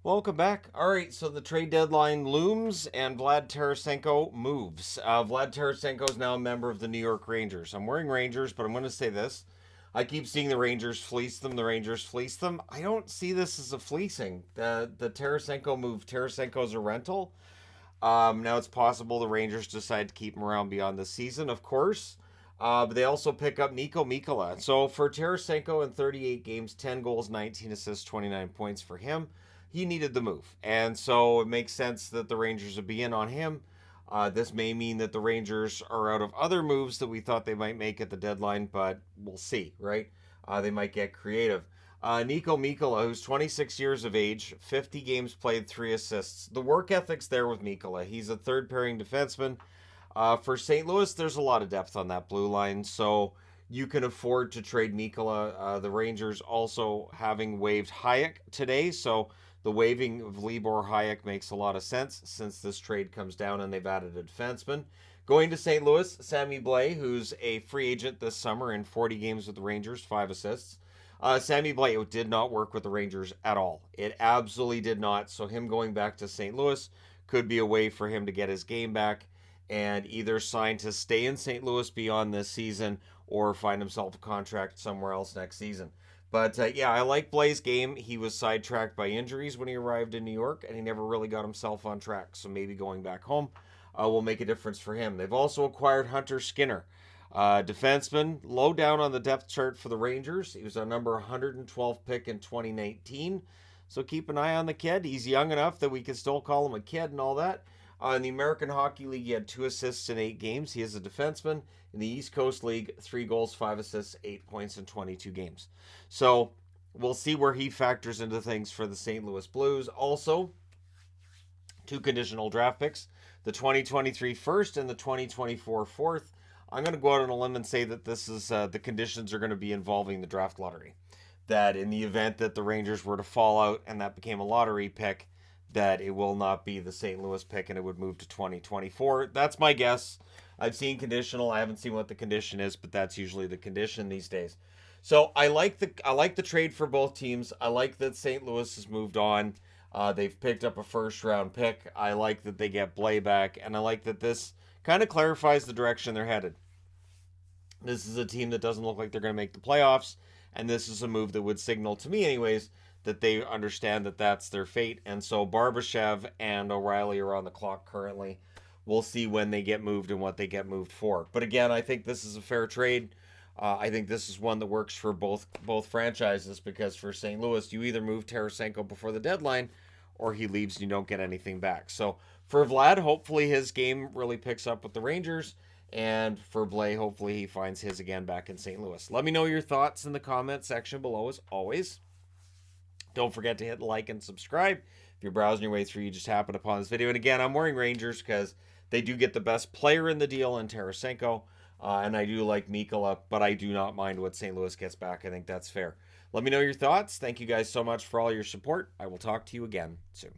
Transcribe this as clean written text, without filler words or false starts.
Welcome back. All right, so the trade deadline looms and Vlad Tarasenko moves. Vlad Tarasenko is now a member of the New York Rangers. I'm wearing Rangers, but I'm going to say this. I keep seeing the Rangers fleece them, the Rangers fleece them. I don't see this as a fleecing. The Tarasenko move, Tarasenko's a rental. Now it's possible the Rangers decide to keep him around beyond the season, of course. But they also pick up Nico Mikkola. So for Tarasenko in 38 games, 10 goals, 19 assists, 29 points for him. He needed the move. And so it makes sense that the Rangers would be in on him. This may mean that the Rangers are out of other moves that we thought they might make at the deadline, but we'll see, right? They might get creative. Nico Mikkola, who's 26 years of age, 50 games played, 3 assists. The work ethic's there with Mikkola. He's a third pairing defenseman. For St. Louis, there's a lot of depth on that blue line, so you can afford to trade Mikkola. The Rangers also having waived Hayek today, so the waiving of Libor Hayek makes a lot of sense since this trade comes down and they've added a defenseman. Going to St. Louis, Sammy Blais, who's a free agent this summer in 40 games with the Rangers, 5 assists. Sammy Blais did not work with the Rangers at all. It absolutely did not. So him going back to St. Louis could be a way for him to get his game back and either sign to stay in St. Louis beyond this season or find himself a contract somewhere else next season. But yeah, I like Blais' game. He was sidetracked by injuries when he arrived in New York, and he never really got himself on track. So maybe going back home will make a difference for him. They've also acquired Hunter Skinner, defenseman, low down on the depth chart for the Rangers. He was a number 112 pick in 2019. So keep an eye on the kid. He's young enough that we can still call him a kid and all that. In the American Hockey League, he had 2 assists in 8 games. He is a defenseman. In the East Coast League, 3 goals, 5 assists, 8 points in 22 games. So we'll see where he factors into things for the St. Louis Blues. Also, 2 conditional draft picks, the 2023 first and the 2024 fourth. I'm going to go out on a limb and say that this is the conditions are going to be involving the draft lottery. That in the event that the Rangers were to fall out and that became a lottery pick, that it will not be the St. Louis pick and it would move to 2024. That's my guess. I've seen conditional. I haven't seen what the condition is, but that's usually the condition these days. So I like the trade for both teams. I like that St. Louis has moved on. They've picked up a first round pick. I like that they get Blais back, and I like that this kind of clarifies the direction they're headed. This is a team that doesn't look like they're going to make the playoffs, and this is a move that would signal to me, anyways, that they understand that that's their fate. And so Barbashev and O'Reilly are on the clock currently. We'll see when they get moved and what they get moved for. But again, I think this is a fair trade. I think this is one that works for both franchises because for St. Louis, you either move Tarasenko before the deadline or he leaves and you don't get anything back. So for Vlad, hopefully his game really picks up with the Rangers. And for Blais, hopefully he finds his again back in St. Louis. Let me know your thoughts in the comment section below as always. Don't forget to hit like and subscribe. If you're browsing your way through, you just happen upon this video. And again, I'm wearing Rangers because they do get the best player in the deal in Tarasenko. And I do like Mikkola, but I do not mind what St. Louis gets back. I think that's fair. Let me know your thoughts. Thank you guys so much for all your support. I will talk to you again soon.